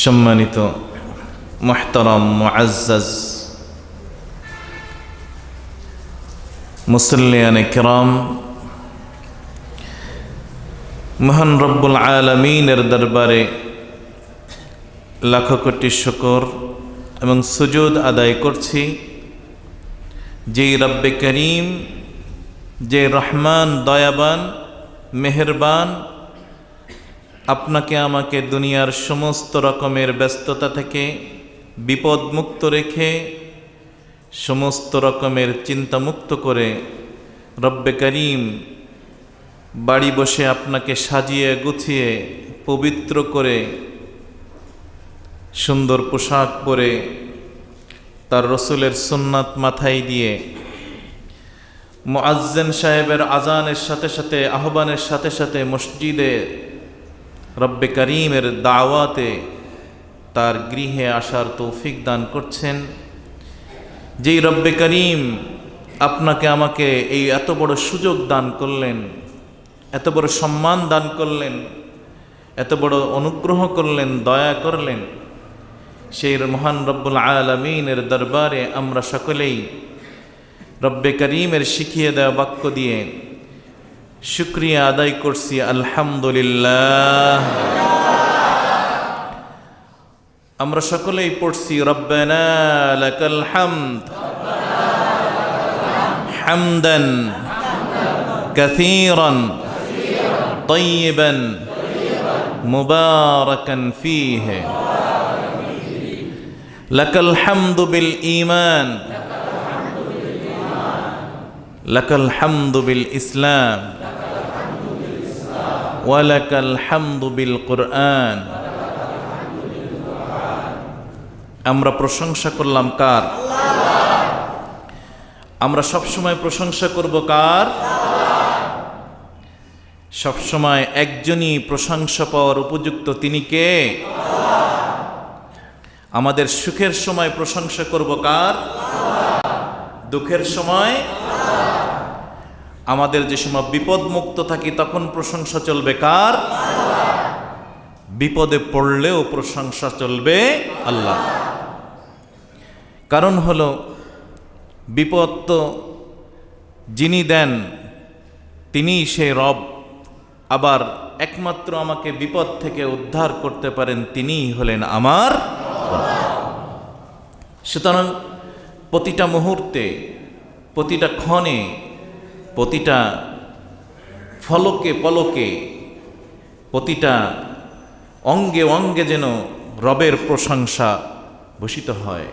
সম্মানিত মুহতারাম মুআজ্জাজ মুসল্লিয়ানে কিরাম, মহান রব্বুল আলামিনের দরবারে লাখো কোটি শুকর এবং সুজুদ আদায় করছি যেই রব্বে করিম, যে রহমান, দয়াবান, মেহেরবান, আপনাকে আমাকে দুনিয়ার সমস্ত রকমের ব্যস্ততা থেকে বিপদমুক্ত রেখে সমস্ত রকমের চিন্তামুক্ত করে রব্বে করিম বাড়ি বসে আপনাকে সাজিয়ে গুছিয়ে পবিত্র করে সুন্দর পোশাক পরে তার রসুলের সুন্নাত মাথায় দিয়ে মুআজ্জিন সাহেবের আজানের সাথে সাথে আহ্বানের সাথে সাথে মসজিদে রব্বে করিমের দাওয়াতে তার গৃহে আসার তৌফিক দান করছেন। যেই রব্বে করিম আপনাকে আমাকে এই এত বড় সুযোগ দান করলেন, এত বড় সম্মান দান করলেন, এত বড় অনুগ্রহ করলেন, দয়া করলেন, সেই মহান রব্বুল আলামিনের দরবারে আমরা সকলেই রব্বে করিমের শিখিয়ে দেওয়া বাক্য দিয়ে শুকরিয়া আদায় করছি। আলহামদুলিল্লাহ। আমরা সকলেই পড়ছি রব্বানা লাকাল হামদ হামদান কাসীরান তাইয়িবান মুবারাকান ফীহি লাকাল হামদু বিল ঈমান লাকাল হামদু বিল ইসলাম ওয়া লাকাল হামদু বিল কুরআন। আমরা প্রশংসা করলাম কার? আমরা সবসময় প্রশংসা করব কার? সবসময় একজনই প্রশংসা পাওয়ার উপযুক্ত, তিনি কে? আমাদের সুখের সময় প্রশংসা করব কার? দুঃখের সময়, আমাদের যে সময় বিপদ মুক্ত থাকি তখন প্রশংসা চলবে কার? বিপদে পড়লেও প্রশংসা চলবে আল্লাহ। কারণ হলো বিপদ তো যিনি দেন তিনিই সেই রব, আবার একমাত্র আমাকে বিপদ থেকে উদ্ধার করতে পারেন তিনিই হলেন আমার রব। সুতরাং প্রতিটা মুহূর্তে, প্রতিটা ক্ষণে, প্রতিটা ফলকে পলকে, প্রতিটা অঙ্গে অঙ্গে যেন রবের প্রশংসা ভূষিত হয়।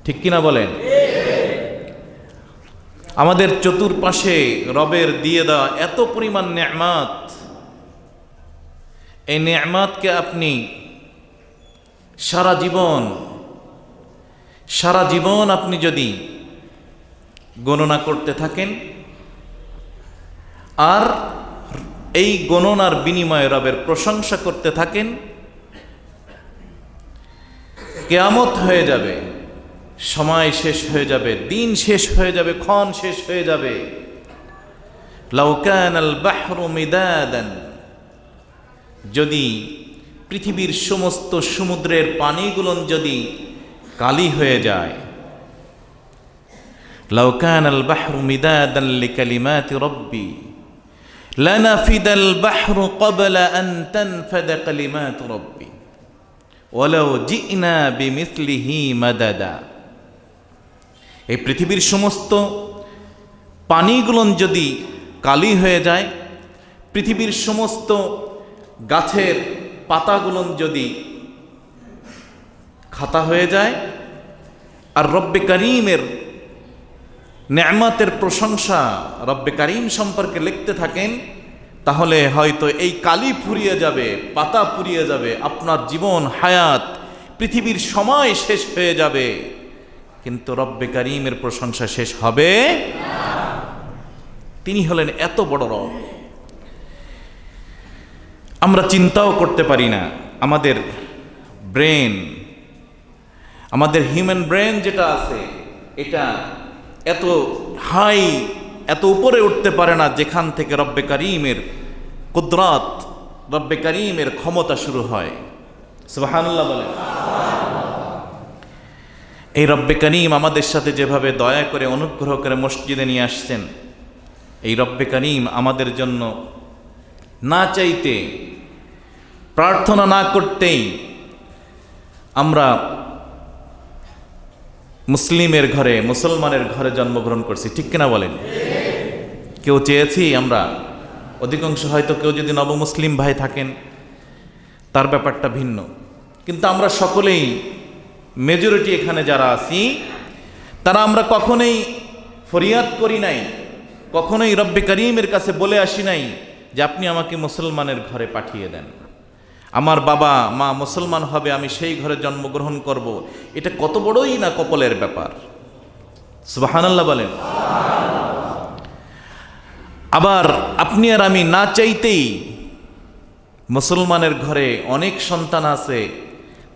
ঠিক কিনা বলেন? আমাদের চতুর্পাশে রবের দিয়ে দেওয়া এত পরিমাণ নেয়ামত, এই নেয়ামতকে আপনি সারা জীবন আপনি যদি গণনা করতে থাকেন আর এই গণনার বিনিময়ে রবের প্রশংসা করতে থাকেন, কিয়ামত হয়ে যাবে, সময় শেষ হয়ে যাবে, দিন শেষ হয়ে যাবে, ক্ষণ শেষ হয়ে যাবে। লাউ কানাল বাহরু মিদাদান, যদি পৃথিবীর সমস্ত সমুদ্রের পানিগুলো যদি কালি হয়ে যায়, লাউ কানাল বাহরু মিদাদান লিকালিমাতি রাব্বি লানাফিদাল বাহরু ক্বাবলা আন তানফাদা কালিমাতু রাব্বি ওয়ালাউ জিনা বিমিসলিহি মাদাদা। এই পৃথিবীর সমস্ত পানিগুলো যদি কালি হয়ে যায়, পৃথিবীর সমস্ত গাছের পাতাগুলো যদি খাতা হয়ে যায়, আর রব্বে করিমের নেয়ামতের প্রশংসা রব্বে করিম সম্পর্কে লিখতে থাকেন, তাহলে হয়তো এই কালি ফুরিয়ে যাবে, পাতা ফুরিয়ে যাবে, আপনার জীবন হায়াত পৃথিবীর সময় শেষ হয়ে যাবে, কিন্তু রব্বে করিমের প্রশংসা শেষ হবে না। তিনি হলেন এত বড় রব, আমরা চিন্তাও করতে পারি না। আমাদের ব্রেন, আমাদের হিউম্যান ব্রেন যেটা আছে, এটা এত হাই, এত উপরে উঠতে পারে না যেখান থেকে রব্বে করিমের কুদরত, রব্বে করিমের ক্ষমতা শুরু হয়। সুবহানাল্লাহ বলেন। এই রব্বে করিম আমাদের সাথে যেভাবে দয়া করে অনুগ্রহ করে মসজিদে নিয়ে আসছেন, এই রব্বে করিম আমাদের জন্য না চাইতে, প্রার্থনা না করতেই আমরা মুসলিমের ঘরে, মুসলমানের ঘরে জন্মগ্রহণ করছি, ঠিক কিনা বলেন? কেউ চেয়েছি আমরা? অধিকাংশ হয়তো কেউ যদি নবমুসলিম ভাই থাকেন তার ব্যাপারটা ভিন্ন, কিন্তু আমরা সকলেই, মেজরিটি এখানে যারা আছি, তারা আমরা কখনোই ফরিয়াদ করি নাই, কখনোই রব্বে করিমের কাছে বলে আসি নাই যে আপনি আমাকে মুসলমানের ঘরে পাঠিয়ে দেন, আমার বাবা মা মুসলমান হবে, আমি সেই ঘরে জন্মগ্রহণ করব। এটা কত বড়ই না কপালের ব্যাপার। সুবহানাল্লাহ বলেন। আবার আপনি আর আমি না চাইতেই মুসলমানের ঘরে অনেক সন্তান আছে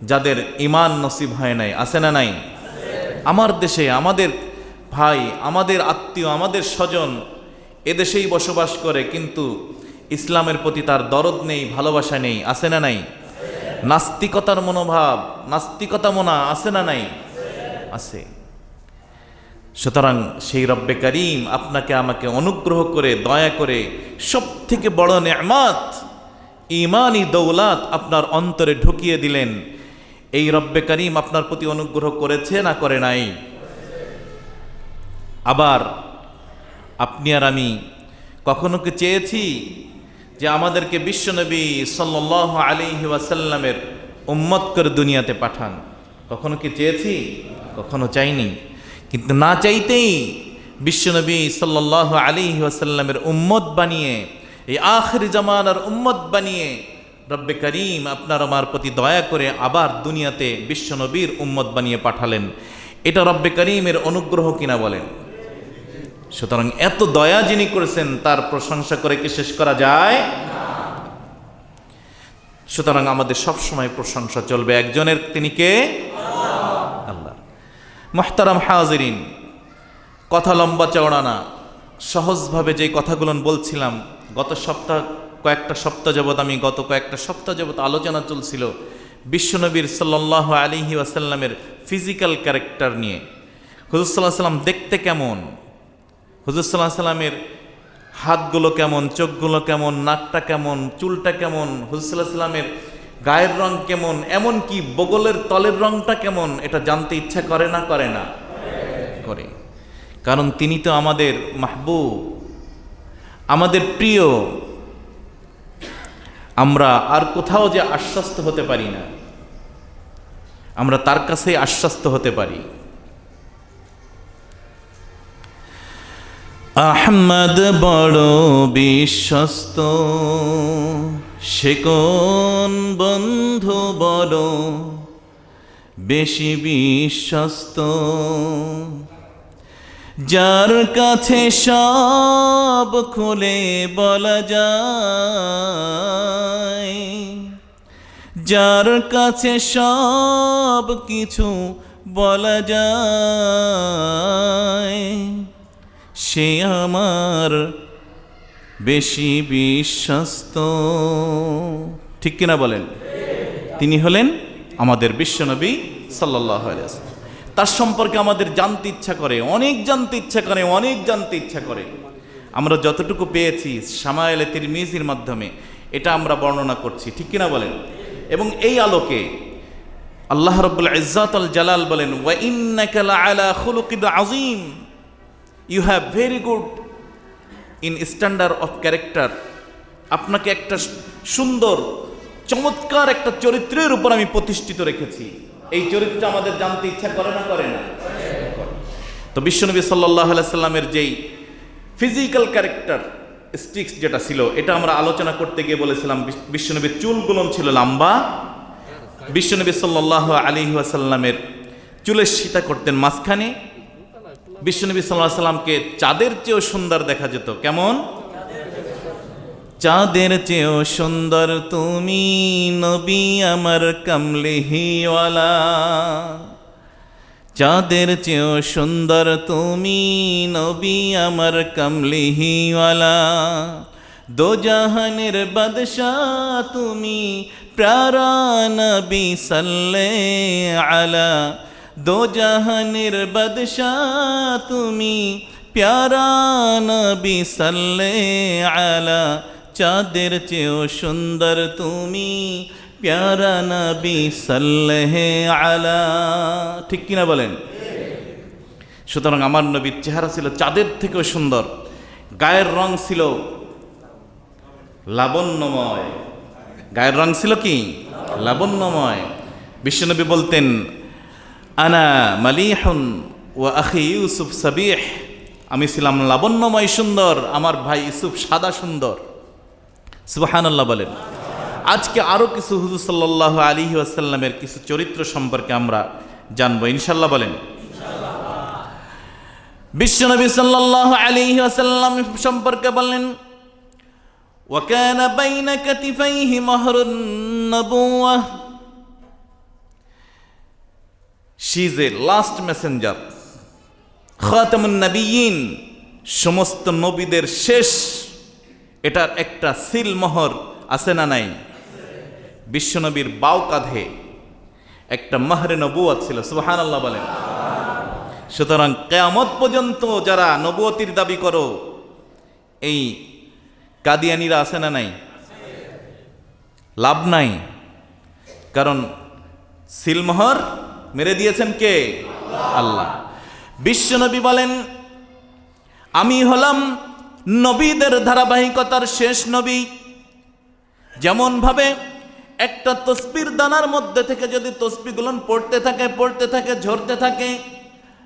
যাদের ঈমান নসিব হয় নাই, আছে না নাই? আমার দেশে আমাদের ভাই, আমাদের আত্মীয়, আমাদের স্বজন এদেশেই বসবাস করে, কিন্তু ইসলামের প্রতি তার দরদ নেই, ভালোবাসা নেই, আছে না নাই? নাস্তিকতার মনোভাব, নাস্তিকতা মনা, আছে না নাই? আছে। সুতরাং সেই রব্বে করিম আপনাকে আমাকে অনুগ্রহ করে, দয়া করে সব থেকে বড় নেয়ামত ঈমানি দৌলাত আপনার অন্তরে ঢুকিয়ে দিলেন। এই রব্বে করিম আপনার প্রতি অনুগ্রহ করেছে না করে নাই? আবার আপনি আর আমি কখনো কি চেয়েছি যে আমাদেরকে বিশ্বনবী সাল্লাল্লাহু আলাইহি ওয়াসাল্লামের উম্মত করে দুনিয়াতে পাঠান? কখনো কি চেয়েছি? কখনো চাইনি। কিন্তু না চাইতেই বিশ্বনবী সাল্লাল্লাহু আলাইহি ওয়াসাল্লামের উম্মত বানিয়ে, এই আখির জামানার উম্মত বানিয়ে রব্বে করিম আপনার আমার প্রতি দয়া করে আবার দুনিয়াতে বিশ্বনবীর উম্মত বানিয়ে পাঠালেন। এটা রব্বে করিমের অনুগ্রহ কিনা বলেন? সুতরাং এত দয়া যিনি করেছেন তার প্রশংসা করে কি শেষ করা যায়? সুতরাং আমাদের সব সময় প্রশংসা চলবে একজনের, তিনি কে? আল্লাহ। মুহতারাম হাজিরিন, কথা লম্বা চওড়া না, সহজভাবে যে কথাগুলো বলছিলাম, কয়েকটা সপ্তাহ যাবৎ আলোচনা চলছিল বিশ্বনবীর সাল্লাল্লাহু আলাইহি ওয়াসাল্লামের ফিজিক্যাল ক্যারেক্টার নিয়ে। হুজুর সাল্লাল্লাহু আলাইহি ওয়াসাল্লাম দেখতে কেমন, হুজুর সাল্লাল্লাহু আলাইহি ওয়াসাল্লামের হাতগুলো কেমন, চোখগুলো কেমন, নাকটা কেমন, চুলটা কেমন, হুজুর সাল্লাল্লাহু আলাইহি ওয়াসাল্লামের গায়ের রং কেমন, এমন কি বগলের তলের রংটা কেমন, এটা জানতে ইচ্ছা করে না করে না? করে। কারণ তিনি তো আমাদের মাহবুব, আমাদের প্রিয়। আমরা আর কোথাও যে আশ্বস্ত হতে পারি না, আমরা তার কাছেই আশ্বস্ত হতে পারি। আহমদ বড় বিশ্বস্ত, সে কোন বন্ধু বড় বেশি বিশ্বস্ত, যার কাছে সব খুলে বলা যায়, যার কাছে সব কিছু বলা যায়, সে আমার বেশি বিশ্বস্ত। ঠিক কিনা বলেন? তিনি হলেন আমাদের বিশ্বনবী সাল্লাল্লাহু আলাইহি ওয়াসাল্লাম। তার সম্পর্কে আমাদের জানতে ইচ্ছা করে, অনেক জানতে ইচ্ছা করে, অনেক জানতে ইচ্ছা করে। আমরা যতটুকু পেয়েছি শামায়েলে তিরমিজির মাধ্যমে এটা আমরা বর্ণনা করছি, ঠিক কিনা বলেন? এবং এই আলোকে আল্লাহ রাব্বুল ইজ্জাত আল জালাল বলেন, ওয়া ইন্নাকা লাআলা খুলুকিন আযীম, you have very good in standard of character. আপনাকে একটা সুন্দর চমৎকার একটা চরিত্রের উপর আমি প্রতিষ্ঠিত রেখেছি। এই চরিত্র আমাদের জানতে ইচ্ছা করে না করে না? তো বিশ্বনবী সাল্লাল্লাহু আলাইহি সাল্লামের যেই ফিজিক্যাল ক্যারেক্টার স্টিক্স যেটা ছিল, এটা আমরা আলোচনা করতে গিয়ে বলেছিলাম বিশ্বনবীর চুলগুলো ছিল লম্বা, বিশ্বনবী সাল্লাল্লাহু আলাইহি ওয়াসাল্লামের চুলের সীতা করতেন মাঝখানে, বিশ্বনবী সাল্লাল্লাহু আলাইহি সাল্লামকে চাঁদের চেয়েও সুন্দর দেখা যেত। কেমন? চাঁদের চেয়েও সুন্দর তুমি নবী আমার কামলিহিওয়ালা, চাঁদের চেয়েও সুন্দর তুমি নবী আমার কামলিহিওয়ালা, দো জাহানের বাদশাহ তুমি প্যারা নবী সাল্লে আলা, দো জাহানের বাদশাহ তুমি, প্যারা নবী সাল্লে আলা, চাঁদের চেয়েও সুন্দর তুমি, প্যারা নবী সাল্লে আলা। ঠিক কিনা বলেন? সুতরাং আমার নবীর চেহারা ছিল চাঁদের থেকেও সুন্দর, গায়ের রং ছিল লাবণ্যময়। গায়ের রং ছিল কি? লাবণ্যময়। বিশ্বনবী বলতেন, আনা মালিহুন ওয়া আখি ইউসুফ সাবিহ, আমি ছিলাম লাবণ্যময় সুন্দর, আমার ভাই ইউসুফ সাদা সুন্দর। সুবহানাল্লাহ বলেন। আজকে আরও কিছু হুজুর সাল্লাল্লাহু আলাইহি ওয়াসাল্লামের কিছু চরিত্র সম্পর্কে আমরা জানবো ইনশাল্লাহ। বলেন। বিশ্বনবী সাল্লাল্লাহু আলাইহি ওয়াসাল্লাম সম্পর্কে বললেন, ওয়া কানা বাইনা কাতিফাইহি মাহরুন নবুওয়াহ, she is a last messenger, খাতামুন নবিয়্যিন, সমস্ত নবীদের শেষ। এটার একটা সিল মোহর আছে না নাই? বিশ্বনবীর বাও কাঁধে একটা মাহরে নবুয়ত ছিল। সুবহানাল্লাহ বলেন। সুতরাং কিয়ামত পর্যন্ত যারা নবুয়তির দাবি করো, এই কাদিয়ানীরা আছে না নাই? লাভ নাই, কারণ সিলমোহর মেরে দিয়েছেন কে? আল্লাহ। বিশ্বনবী বলেন, আমি হলাম নবীদের ধারাবাহিকতার শেষ নবী। যেমন ভাবে একটা তসবির দানার মধ্যে থেকে যদি তসবিগুলো পড়তে থাকে ঝরতে থাকে,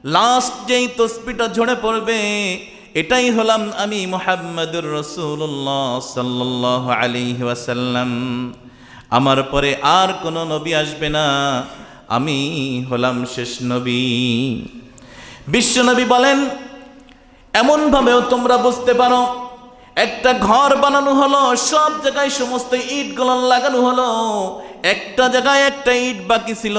লাস্ট যেই তসবিটা ঝরে পড়বে, এটাই হলাম আমি মুহাম্মদুর রাসূলুল্লাহ সাল্লাল্লাহু আলাইহি ওয়াসাল্লাম। আমার পরে আর কোনো নবী আসবে না, আমি হলাম শেষ নবী। বিশ্বনবী বলেন, এমনভাবেও তোমরা বুঝতে পারো, একটা ঘর বানানো হলো, সব জায়গায় সমস্ত ইটগুলো লাগানো হলো, একটা জায়গায় একটা ইট বাকি ছিল,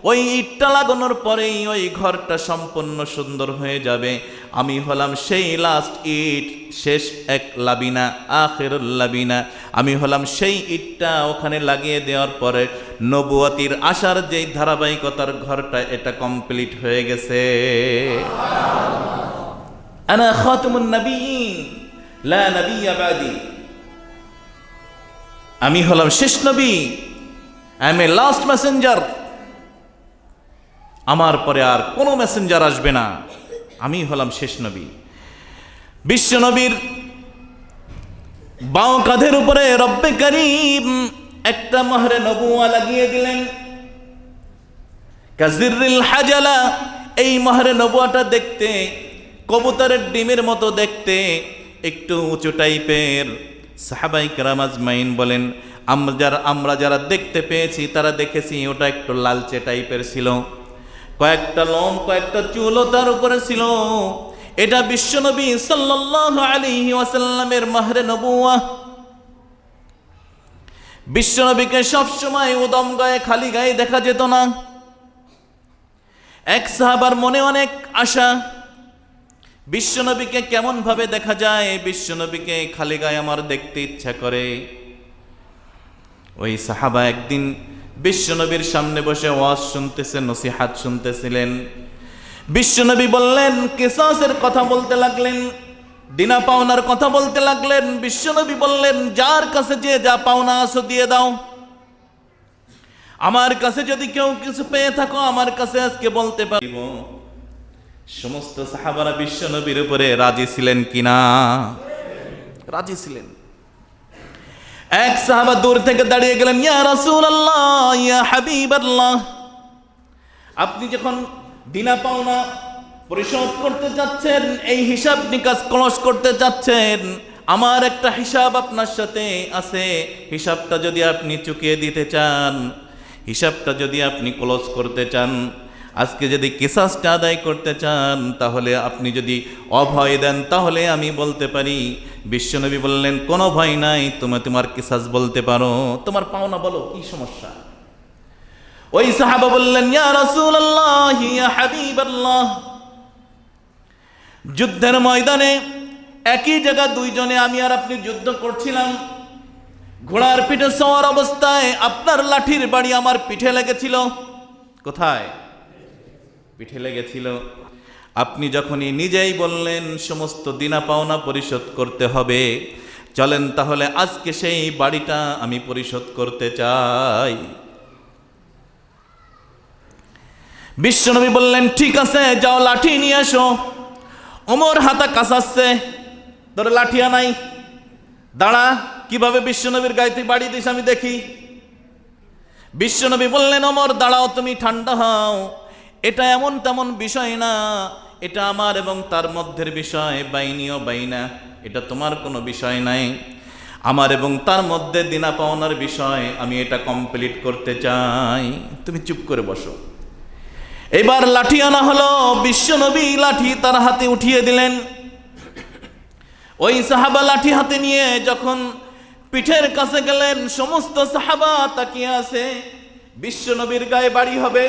ওই ইটটা লাগানোর পরেই ওই ঘরটা সম্পূর্ণ সুন্দর হয়ে যাবে। আমি হলাম সেই লাস্ট ইট, শেষ এক লাবিনা, আখিরুল লাবিনা। আমি হলাম সেই ইটটা ওখানে লাগিয়ে দেওয়ার পরে নবুয়তির আশার যেই ধারাবাহিকতার ঘরটা, এটা কমপ্লিট হয়ে গেছে। আনা খাতামুন নবিয়্যিন লা নবিয়্যা বাদি, আমি হলাম শেষ নবী, I M A last Messenger. আমার পরে আর কোনো মেসেঞ্জার আসবে না, আমি হলাম শেষ নবী। বিশ্ব নবীর বাঁ কাঁধের উপরে রব্বে করিম একটা মাহরে নবুয়া লাগিয়ে দিলেন, কাজিররিল হাজালা। এই মাহরে নবুয়াটা দেখতে কবুতরের ডিমের মতো দেখতে, একটু উঁচু টাইপের। সাহাবায়ে কেরাম আজমাইন বলেন, আমরা যারা দেখতে পেয়েছি তারা দেখেছি ওটা একটু লালচে টাইপের ছিল, কয়েকটা লোম কয়েকটা চুলও তার উপরে ছিল। এটা বিশ্বনবী সাল্লাল্লাহু আলাইহি ওয়াসাল্লামের মাহরে নবুয়া। বিশ্বনবীকে সবসময় উদম গায়ে খালি গায়ে দেখা যেত না। এক সাহাবার মনে অনেক আশা, বিশ্বনবীকে কেমন ভাবে দেখা যায়, বিশ্বনবীকে খালি গায়ে আমার দেখতে ইচ্ছা করে। ওই সাহাবা একদিন বিশ্বনবীর সামনে বসে ওয়াজ শুনতেছেন, নসিহাত শুনতেছিলেন। বিশ্বনবী বললেন, কিসাসের কথা বলতে লাগলেন, দিনা পাওনার কথা বলতে লাগলেন। বিশ্বনবী বললেন, যার কাছে যে যা পাওনা আছো দিয়ে দাও, আমার কাছে যদি কেউ কিছু পেয়ে থাকো আমার কাছে আজকে বলতে পারিব। সমস্ত সাহাবারা বিশ্বনবীর উপরে রাজি ছিলেন কিনা? রাজি ছিলেন। এক সাহাবা দূর থেকে দাঁড়িয়ে গেলেন, ইয়া রাসূলুল্লাহ, ইয়া হাবিবাল্লাহ, আপনি যখন দিনা পাওনা পরিশোধ করতে যাচ্ছেন, এই হিসাব নিকাশ ক্লোজ করতে যাচ্ছেন, আমার একটা হিসাব আপনার সাথে আছে, হিসাবটা যদি আপনি চুকিয়ে দিতে চান, হিসাবটা যদি আপনি ক্লোজ করতে চান, আজকে যদি কিসাসটা আদায় করতে চান, তাহলে আপনি যদি অভয় দেন তাহলে আমি বলতে পারি। বিশ্বনবী বললেন, কোনো ভয় নাই, তুমি তোমার কিসাস বলতে পারো, তোমার পাওনা বলো, কি সমস্যা? ওই সাহাবা বললেন, ইয়া রাসূলুল্লাহ, ইয়া হাবিবাল্লাহ, যুদ্ধের ময়দানে একই জায়গা দুইজনে আমি আর আপনি যুদ্ধ করছিলাম। ঘোড়ার পিঠে সওয়ার অবস্থায় আপনার লাঠির বাড়ি আমার পিঠে লেগেছিল। কোথায়? পিঠে লেগেছিল। আপনি যখনই নিজেই বললেন সমস্ত দিনা পাওনা পরিশোধ করতে হবে, চলেন তাহলে আজকে সেই বাড়িটা আমি পরিশোধ করতে চাই। বিশ্বনবী বললেন, ঠিক আছে, যাও লাঠি নিয়ে এসো। ওমর হাতা কাঁচাচ্ছে, তোর লাঠি আনাই, দাঁড়া, কিভাবে বিশ্বনবীর গায়ে তুই বাড়ি দিস আমি দেখি। বিশ্বনবী বললেন, ওমর দাঁড়াও, তুমি ঠান্ডা হও, এটা এমন তেমন বিষয় না, এটা আমার এবং তার মধ্যের বিষয়, বাইনিও বাইনা, এটা তোমার কোনো বিষয় নাই, আমার এবং তার মধ্যে দিনা পাওনার বিষয়, আমি এটা কমপ্লিট করতে চাই, তুমি চুপ করে বসো। এবার লাঠি আনা হলো, বিশ্বনবী লাঠি তার হাতে উঠিয়ে দিলেন। ওই সাহাবা লাঠি হাতে নিয়ে যখন পিঠের কাছে গেলেন, সমস্ত সাহাবা তাকিয়ে আছে, বিশ্বনবীর গায়ে বাড়ি হবে।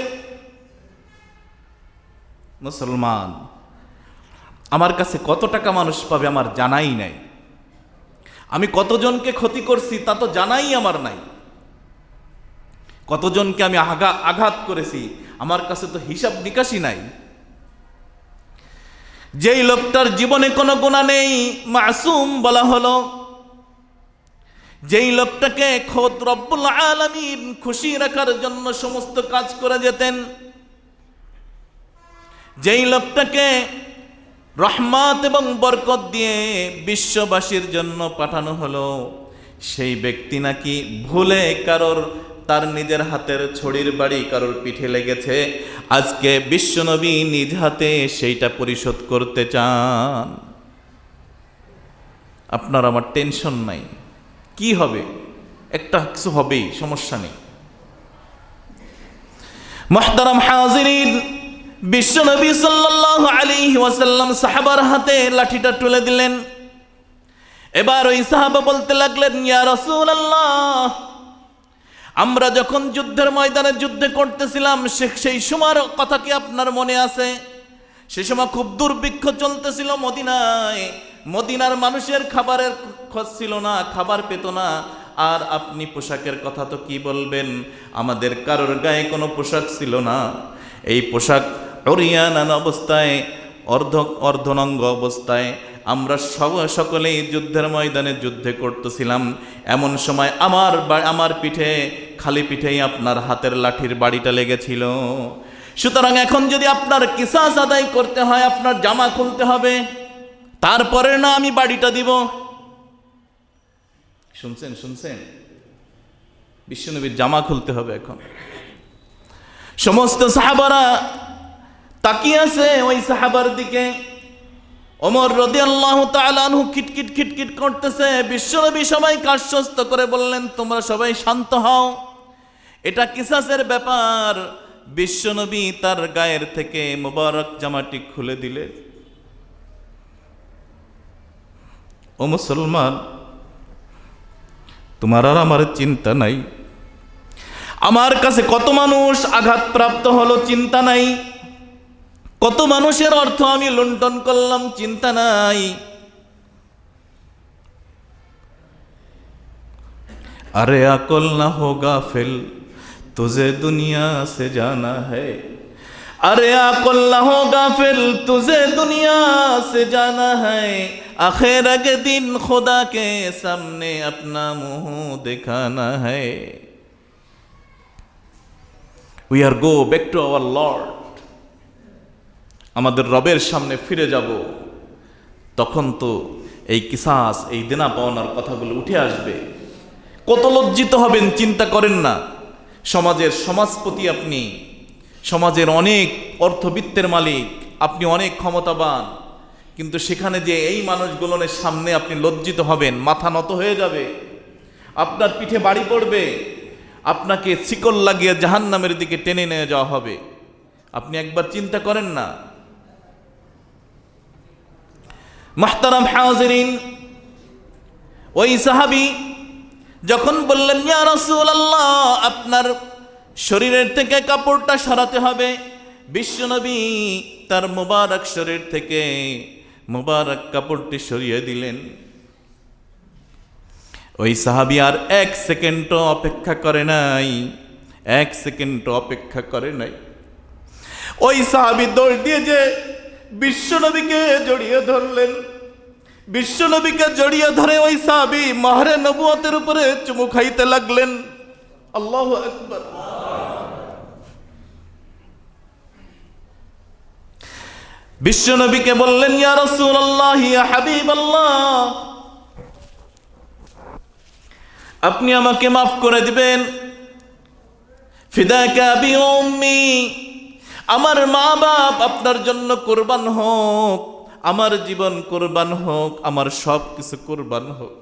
মুসলমান, আমার কাছে কত টাকা মানুষ পাবে আমার জানাই নাই, আমি কতজনকে ক্ষতি করছি তা তো জানাই আমার নাই, কতজনকে আমি আঘাত করেছি আমার কাছে তো হিসাব নিকাশই নাই। যেই লোকটার জীবনে কোনো গুনাহ নেই, মাসুম বলা হলো, যেই লোকটাকে খোদ রব্বুল আলামিন খুশি রাখার জন্য সমস্ত কাজ করে যেতেন, যেই লোকটাকে রহমত এবং বরকত দিয়ে বিশ্ববাসীর জন্য পাঠানো হলো, সেই ব্যক্তি নাকি ভুলে কারোর তার নিজের হাতের ছড়ির বাড়ি কারোর পিঠে লেগেছে, আজকে বিশ্বনবী নিজ হাতে সেইটা পরিশোধ করতে চান। আপনার আমার টেনশন নাই, কি হবে, একটা কিছু হবেই, সমস্যা নেই। মুহতারাম হাজিরিন, বিশ্বনবী সাল্লাল্লাহু আলাইহি ওয়াসাল্লাম সাহাবার হাতে লাঠিটা তুলে দিলেন। এবার ওই সাহাবা বলতে লাগলেন, ইয়া রাসূলুল্লাহ, আমরা যখন যুদ্ধের ময়দানে যুদ্ধ করতেছিলাম সেই সময়ের কথা কি আপনার মনে আছে? সে সময় খুব দুর্ভিক্ষ চলতেছিল মদিনায়, মদিনার মানুষের খাবারের খোঁজ ছিল না, খাবার পেত না, আর আপনি পোশাকের কথা তো কি বলবেন, আমাদের কারোর গায়ে কোনো পোশাক ছিল না, এই পোশাক অরিয়ান অবস্থায়, অর্ধনঙ্গ অবস্থায় আমরা সকলেই যুদ্ধের ময়দানে যুদ্ধে করতেছিলাম। এমন সময় আমার পিঠে, খালি পিঠেই আপনার হাতের লাঠির বাড়িটা লেগেছিল। সুতরাং এখন যদি আপনার কিসাস আদায় করতে হয়, আপনার জামা খুলতে হবে, তারপরে না আমি বাড়িটা দিব। শুনছেন, বিশ্বনবীর জামা খুলতে হবে এখন। সমস্ত সাহাবারা তাকিয়ে আছে ওই সাহাবার দিকে। ওমর রাদিয়াল্লাহু তাআলা আনহু খিটখিট খিটখিট করতেছে। বিশ্বনবী সবাইকে আশ্বস্ত করে বললেন, তোমরা সবাই শান্ত হও, এটা কিসাসের ব্যাপার। বিশ্বনবী তার গায়ের থেকে মোবারক জামাটি খুলে দিলেন। ও মুসলমান, তোমার আর আমার চিন্তা নাই, আমার কাছে কত মানুষ আঘাতপ্রাপ্ত হলো চিন্তা নাই, কত মানুষের অর্থ আমি লুণ্ঠন করলাম চিন্তা নাই। अरे अकल ना हो गाफिल तुझे दुनिया से जाना है, अरे अकल ना हो गाफिल तुझे दुनिया से जाना है, आखिर के दिन खुदा के सामने अपना मुंह दिखाना है। We are go back to our Lord, আমাদের রবের সামনে ফিরে যাব। তখন তো এই কিসাস, এই দেনা পাওনার কথাগুলো উঠে আসবে। কত লজ্জিত হবেন চিন্তা করেন না। সমাজের সমাজপতি আপনি, সমাজের অনেক অর্থবিত্তের মালিক, আপনি অনেক ক্ষমতাবান, কিন্তু সেখানে যে এই মানুষগুলোর সামনে আপনি লজ্জিত হবেন, মাথা নত হয়ে যাবে, আপনার পিঠে বাড়ি পড়বে, আপনাকে শিকল লাগিয়ে জাহান্নামের দিকে টেনে নিয়ে যাওয়া হবে। আপনি একবার চিন্তা করেন না। মুহতারাম হাজিরিন, ওই সাহাবী যখন বললেন, ইয়া রাসূলুল্লাহ, আপনার শরীরের থেকে কাপড়টা সরাতে হবে, বিশ্বনবী তার মুবারক শরীর থেকে মুবারক কাপড়টি সরিয়ে দিলেন। ওই সাহাবী আর 1 সেকেন্ডও অপেক্ষা করে নাই, 1 সেকেন্ডও অপেক্ষা করে নাই। ওই সাহাবী দৌড় দিয়ে যে বিশ্বনবীকে জড়িয়ে ধরলেন। বিশ্বনবীকে জড়িয়ে ধরে ওই সাহাবী মাহরে নবুয়তের উপরে চুমু খাইতে লাগলেন। আল্লাহু আকবার। বিশ্বনবীকে বললেন, ইয়া রাসূলুল্লাহ, ইয়া হাবিবাল্লাহ, আপনি আমাকে মাফ করে দিবেন। ফিদাকা বি উম্মি, আমার মা বাপ আপনার জন্য কুরবান হোক, আমার জীবন কুরবান হোক, আমার সব কিছু কুরবান হোক।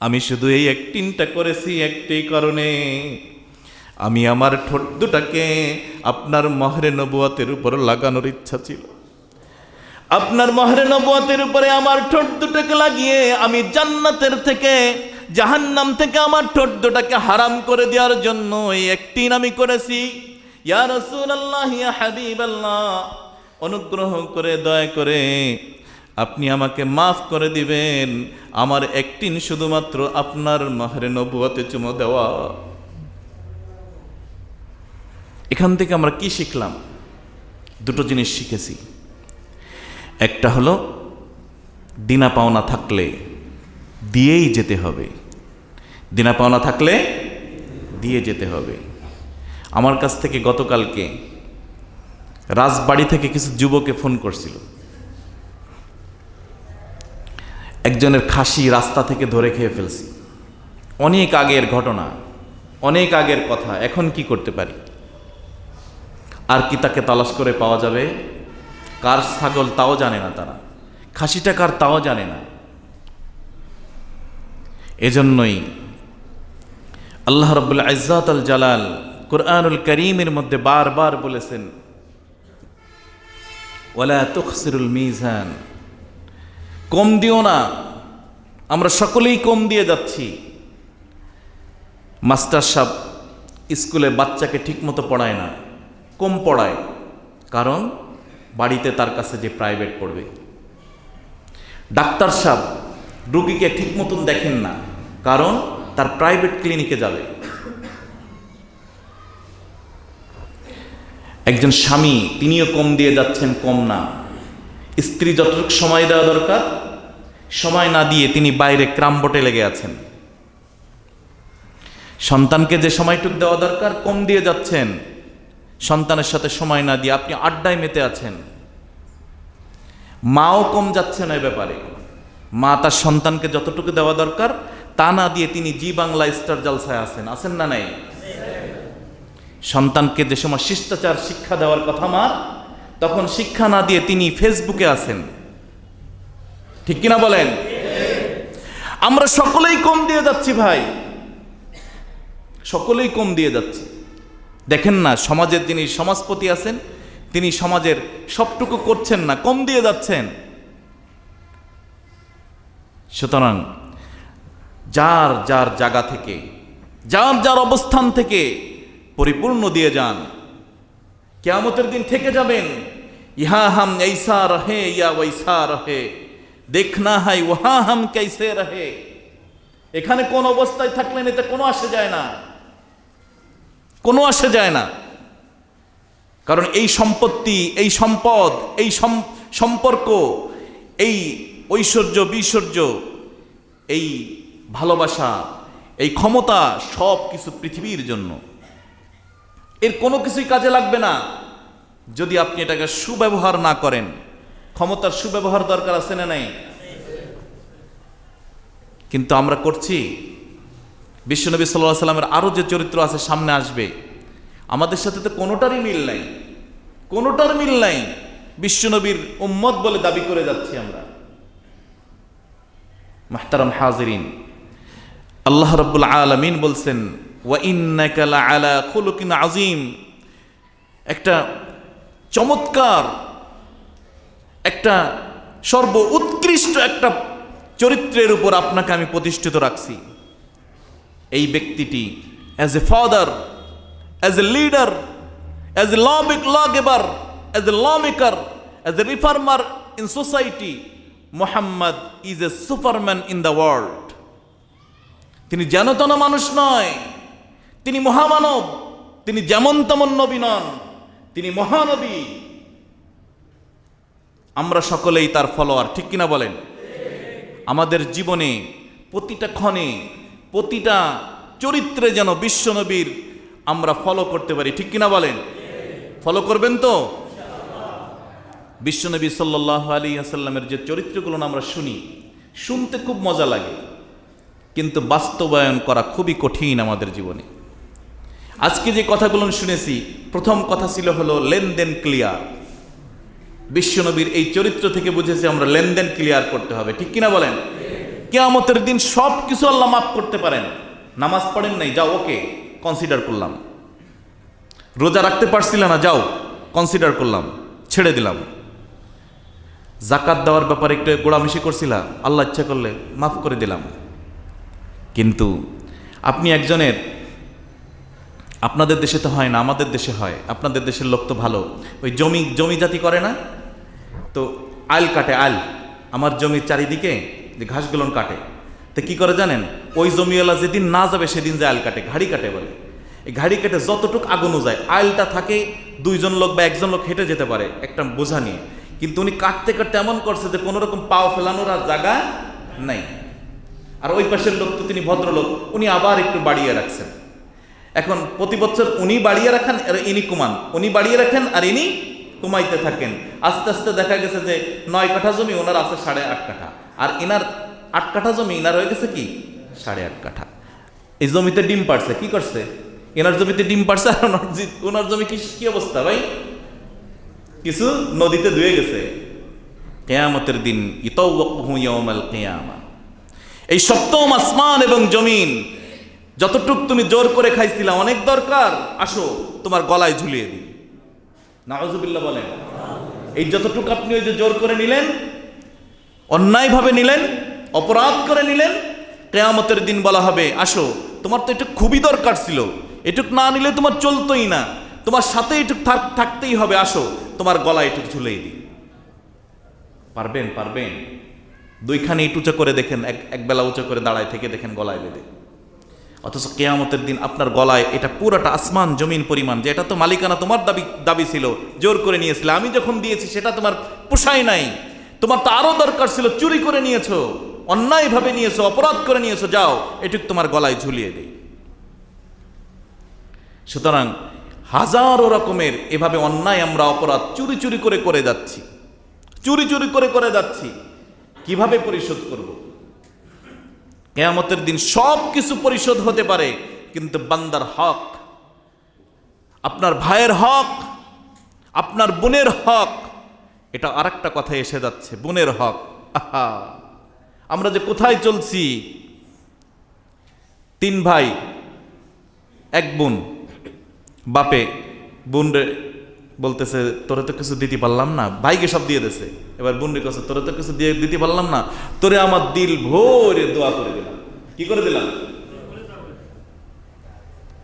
আমি শুধু এই অ্যাক্টিংটা করেছি একটাই কারণে, আমি আমার ঠোঁট দুটাকে আপনার মহরে নবুয়তের উপর লাগানোর ইচ্ছা ছিল। আপনার মহরে নবুয়তের উপরে আমার ঠোঁট দুটাকে লাগিয়ে আমি জান্নাতের থেকে, জাহান্নাম থেকে আমার ঠোঁট দুটাকে হারাম করে দেওয়ার জন্য এই অ্যাক্টিং আমি করেছি। ইয়া রাসূলুল্লাহ, ইয়া হাবিবাল্লাহ, অনুগ্রহ করে দয়া করে আপনি আমাকে মাফ করে দিবেন। আমার অ্যাক্টিং শুধুমাত্র আপনার মহরে নবুয়তে চুমো দেওয়া। এখান থেকে আমরা কি শিখলাম? দুটো জিনিস শিখেছি। একটা হলো দিনা পাওনা থাকলে দিয়েই যেতে হবে, দিনা পাওনা থাকলে দিয়ে যেতে হবে। আমার কাছ থেকে গতকালকে রাজবাড়ি থেকে কিছু যুবকে ফোন করছিল, একজনের খাসি রাস্তা থেকে ধরে খেয়ে ফেলছি। অনেক আগের ঘটনা, অনেক আগের কথা, এখন কি করতে পারি? আর কি তাকে তালাশ করে পাওয়া যাবে? কার ছাগল তাও জানে না তারা, খাসিটা কার তাও জানে না। এজন্যই আল্লাহ রাব্বুল ইজ্জাত আল জালাল কুরআনুল কারীমের মধ্যে বারবার বলেছেন, ওয়ালা তুখসিরুল মিজান, কম দিও না। আমরা সকলেই কম দিয়ে যাচ্ছি। মাস্টার সাহেব স্কুলে বাচ্চাকে ঠিকমতো পড়ায় না, কম পড়ায়, কারণ বাড়িতে তার কাছে যে প্রাইভেট পড়বে। ডাক্তার সাহেব রোগীকে ঠিক মতন দেখেন না, কারণ তার প্রাইভেট ক্লিনিকে যাবে। একজন স্বামী তিনিও কম দিয়ে যাচ্ছেন, কম না। স্ত্রী যতটুকু সময় দেওয়া দরকার সময় না দিয়ে তিনি বাইরে ক্রামবোটে লেগে আছেন। সন্তানকে যে সময়টুকু দেওয়া দরকার কম দিয়ে যাচ্ছেন, সন্তানের সাথে সময় না দিয়ে আপনি আড্ডায় মেতে আছেন। মাও কম যাচ্ছেন এই ব্যাপারে। মা তার সন্তানকে যতটুকু দেওয়া দরকার তা না দিয়ে তিনি জি বাংলা স্টার জলসায় আছেন, আছেন না নাই? সন্তানকে যে সময় শিষ্টাচার শিক্ষা দেওয়ার কথা মার, তখন শিক্ষা না দিয়ে তিনি ফেসবুকে আছেন। ঠিক কিনা বলেন? আমরা সকলেই কম দিয়ে যাচ্ছি ভাই, সকলেই কম দিয়ে যাচ্ছি। দেখেন না, সমাজের যিনি সমাজপতি আছেন তিনি সমাজের সবটুকু করছেন না, কম দিয়ে যাচ্ছেন। সুতরাং যার যার জায়গা থেকে, যার যার অবস্থান থেকে পরিপূর্ণ দিয়ে যান। কিয়ামতের দিন থেকে যাবেন, ইহা হাম ऐसा रहे या वैसा रहे, देखना है वहां हम कैसे रहे। এখানে কোন অবস্থায় থাকলেন এতে কোনো আসে যায় না, কোনো আসে যায় না। কারণ এই সম্পত্তি, এই সম্পদ, এই সম্পর্ক, এই ঐশ্বর্য বিশ্বর্য, এই ভালোবাসা, এই ক্ষমতা সব কিছু পৃথিবীর জন্য। এর কোনো কিছুই কাজে লাগবে না যদি আপনি এটাকে সুব্যবহার না করেন। ক্ষমতার সুব্যবহার দরকার আছে না নাই? কিন্তু আমরা করছি। বিশ্বনবী সাল্লাল্লাহু আলাইহি সাল্লামের আরো যে চরিত্র আছে সামনে আসবে, আমাদের সাথে তো কোনোটারই মিল নাই, কোনোটার মিল নাই। বিশ্বনবীর উম্মত বলে দাবি করে যাচ্ছি আমরা। মুহতারাম হাজিরিন, আল্লাহ রাব্বুল আলামিন বলছেন, ওয়া ইন্নাকা লাআলা খুলুকিন আযীম। একটা চমৎকার, একটা সর্ব উৎকৃষ্ট একটা চরিত্রের উপর আপনাকে আমি প্রতিষ্ঠিত রাখছি। এই ব্যক্তিটি as a father, as a leader, as a lawgiver, as a lawmaker, as a reformer in society, Muhammad is a Superman in the world. তিনি যেন তেন মানুষ নয়, তিনি মহামানব, তিনি যেমন তেমন নবী নন, তিনি মহানবী। আমরা সকলেই তার ফলোয়ার, ঠিক কিনা বলেন? আমাদের জীবনে প্রতিটা ক্ষণে প্রতিটা চরিত্রে যেন বিশ্বনবীর আমরা ফলো করতে পারি, ঠিক কিনা বলেন? ফলো করবেন তো? বিশ্বনবী সাল্লাল্লাহু আলাইহি ওয়াসাল্লামের যে চরিত্রগুলো আমরা শুনি, শুনতে খুব মজা লাগে, কিন্তু বাস্তবায়ন করা খুবই কঠিন আমাদের জীবনে। আজকে যে কথাগুলো শুনেছি, প্রথম কথা ছিল হলো লেনদেন ক্লিয়ার। বিশ্বনবীর এই চরিত্র থেকে বুঝেছি আমরা লেনদেন ক্লিয়ার করতে হবে, ঠিক কিনা বলেন? কিয়ামতের দিন সব কিছু আল্লাহ মাফ করতে পারেন। নামাজ পড়েন নাই, যাও ওকে কনসিডার করলাম। রোজা রাখতে পারছিল না, যাও কনসিডার করলাম, ছেড়ে দিলাম। জাকাত দেওয়ার ব্যাপারে একটু গোড়ামিশি করছিলা, আল্লাহ ইচ্ছা করলে মাফ করে দিলাম। কিন্তু আপনি একজনের, আপনাদের দেশে তো হয় না, আমাদের দেশে হয়, আপনাদের দেশের লোক তো ভালো, ওই জমি জাতি করে না, তো আইল কাটে, আইল আমার জমির চারিদিকে যে ঘাসগুলো কাটে, তো কি করে জানেন? ওই জমিওয়ালা যেদিন না যাবে সেদিন যে আইল কাটে, ঘাড়ি কাটে বলে। এই ঘাড়ি কেটে যতটুক আগুনও যায়, আইলটা থাকে দুইজন লোক বা একজন লোক হেঁটে যেতে পারে একটা বোঝা নিয়ে, কিন্তু উনি কাটতে কাটতে এমন করছে যে কোনো রকম পাও ফেলানোর আর জায়গা নাই। আর ওই পাশের লোক তো তিনি ভদ্রলোক, উনি আবার একটু বাড়িয়ে রাখছেন। এখন প্রতি বছর উনি বাড়িয়ে রাখেন আর ইনি কুমান, উনি বাড়িয়ে রাখেন আর ইনি কুমাইতে থাকেন। আস্তে আস্তে দেখা গেছে যে 9 কাঠা জমি ওনার আছে 8.5 কাঠা, আর ইনার 8 কাঠা জমি ইনার হয়ে গেছে কি 8.5 কাঠা। এই জমিতে ডিম পাড়ছে, কি করছে? এনার জমিতে ডিম পাড়ছে, আর ওনার জমি কি অবস্থা ভাই? কিছু নদীতে ধুয়ে গেছে। কিয়ামতের দিন ইতাওয়াক্কুহু ইয়াওমাল কিয়ামা, এই সপ্তম আসমান এবং জমিন, যতটুক তুমি জোর করে খাইছিলা অনেক দরকার, আসো তোমার গলায় ঝুলিয়ে দিই। নাউযুবিল্লাহ বলেন। এই যতটুক আপনি ওই যে জোর করে নিলেন, অন্যায়ভাবে নিলেন, অপরাধ করে নিলেন, কিয়ামতের দিন বলা হবে আসো, তোমার তো এটা খুবই দরকার ছিল, এটুক না নিলে তোমার চলতোই না, তোমার সাথে এটুক থাকতেই হবে, আসো তোমার গলায় এটুক ঝুলিয়ে দিই। পারবেন? পারবেন? দুইখানে ইট উঁচু করে দেখেন, এক বেলা উঁচু করে দাঁড়ায় থেকে দেখেন গলায় বেঁধে। অথচ কিয়ামতের দিন আপনার গলায় এটা পুরোটা আসমান জমিন পরিমাণ, যে এটা তো মালিকানা তোমার দাবি ছিল, জোর করে নিয়েছিলে, আমি যখন দিয়েছি সেটা তোমার পোষায় নাই, তোমার তো আরো দরকার ছিল, চুরি করে নিয়েছো, অন্যায়ভাবে নিয়েছো, অপরাধ করে নিয়েছো, যাও এটুক তোমার গলায় ঝুলিয়ে দেই। সুতরাং হাজারো রকমের এভাবে অন্যায় আমরা অপরাধ চুরি চুরি করে যাচ্ছি, চুরি চুরি করে যাচ্ছি, কিভাবে পরিশোধ করব? কিয়ামতের দিন সব কিছু পরিশোধ হতে পারে, কিন্তু বান্দার হক, আপনার ভাইয়ের হক, আপনার বোনের হক, এটা আরেকটা কথায় এসে যাচ্ছে, বোনের হক। আহা, আমরা যে কোথায় চলছি! 3 ভাই 1 বোন, বাপে বোন রে বলতেছে তোরে তো কিছু দিতে পারলাম না, ভাইকে সব দিয়ে দিয়েছে, এবার বোন রে কাছে তোরে তো কিছু দিতে পারলাম না, তোরে আমার দিল ভরে দোয়া করে দিলাম। কি করে দিলাম?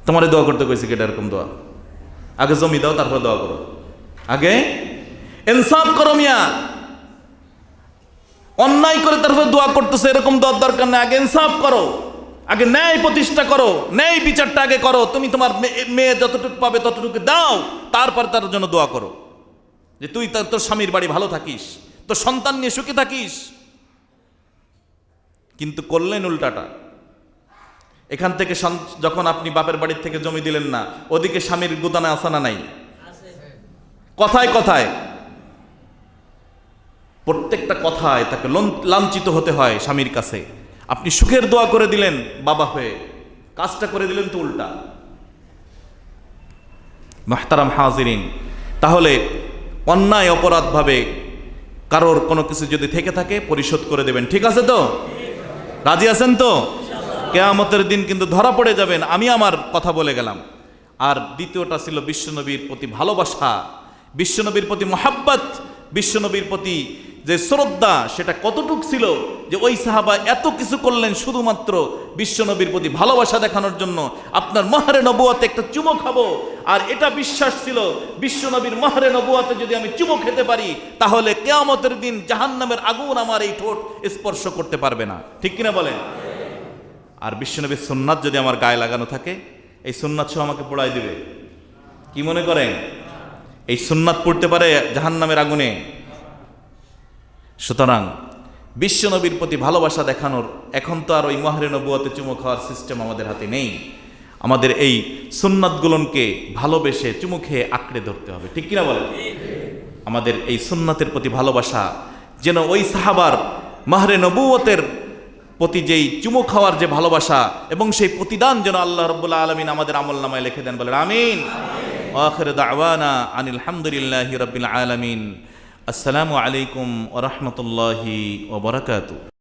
তোমারে দোয়া করতে কইছি, কেটা এরকম দোয়া? আগে জমি দাও, তারপর দোয়া করো, আগে ইনসাফ করো মিয়া। অন্যায় করে তারপর দোয়া করতেছে, এরকম দোয়ার দরকার নেই, আগে ইনসাফ করো, আগে ন্যায় প্রতিষ্ঠা করো, ন্যায় বিচারটা আগে করো। তুমি তোমার মেয়ে যতটুকু পাবে ততটুকু দাও, তারপর তার জন্য দোয়া করো যে তুই তোর স্বামীর বাড়ি ভালো থাকিস, তোর সন্তান নিয়ে সুখে থাকিস। কিন্তু করলেন উল্টাটা। এখান থেকে যখন আপনি বাপের বাড়ির থেকে জমি দিলেন না, ওদিকে স্বামীর গুদানে আসানা নাই, কথায় কথায়, প্রত্যেকটা কথায় তাকে লাঞ্ছিত হতে হয় স্বামীর কাছে। আপনি সুখের দোয়া করে দিলেন বাবা হয়ে, কাজটা করে দিলেন তো উল্টা। মুহতারাম হাজিরিন, তাহলে অন্যায় অপরাধ ভাবে কারোর কোনো কিছু যদি থেকে থাকে পরিশোধ করে দেবেন, ঠিক আছে তো? রাজি আছেন তো? কিয়ামতের দিন কিন্তু ধরা পড়ে যাবেন, আমি আমার কথা বলে গেলাম। আর দ্বিতীয়টা ছিল বিশ্বনবীর প্রতি ভালোবাসা, বিশ্বনবীর প্রতি মহাব্বত, বিশ্বনবীর প্রতি যে শ্রদ্ধা, সেটা কতটুক ছিল যে ওই সাহাবা এত কিছু করলেন শুধুমাত্র বিশ্বনবীর প্রতি ভালোবাসা দেখানোর জন্য। আপনার মাহরে নবুয়াতে একটা চুমো খাবো, আর এটা বিশ্বাস ছিল বিশ্বনবীর মাহরে নবুয়াতে যদি আমি চুমো খেতে পারি তাহলে কিয়ামতের দিন জাহান্নামের আগুন আমার এই ঠোঁট স্পর্শ করতে পারবে না, ঠিক কিনা বলেন? আর বিশ্বনবীর সুন্নাত যদি আমার গায়ে লাগানো থাকে, এই সুন্নাত সহ আমাকে পোড়াই দিবে। কি মনে করেন? এই সুন্নাত পড়তে পারে জাহান্নামের আগুনে? সুতরাং বিশ্বনবীর প্রতি ভালোবাসা দেখানোর এখন তো আর ওই মাহরে নবুয়তে চুমু খাওয়ার সিস্টেম আমাদের হাতে নেই। আমাদের এই সুন্নাতগুলোকে ভালোবেসে চুমু খেয়ে আঁকড়ে ধরতে হবে, ঠিক কিনা বলেন? আমাদের এই সুন্নাতের প্রতি ভালোবাসা যেন ওই সাহাবার মাহরে নবুয়তের প্রতি যেই চুমু খাওয়ার যে ভালোবাসা এবং সেই প্রতিদান যেন আল্লাহ রাব্বুল আলামিন আমাদের আমলনামায় লিখে দেন, বলেন আমিন। আখির দাওয়ানা আনিল হামদুলিল্লাহি রাব্বিল আলামিন। আসসালামু আলাইকুম ওয়া রাহমাতুল্লাহি ওয়া বারাকাতুহু।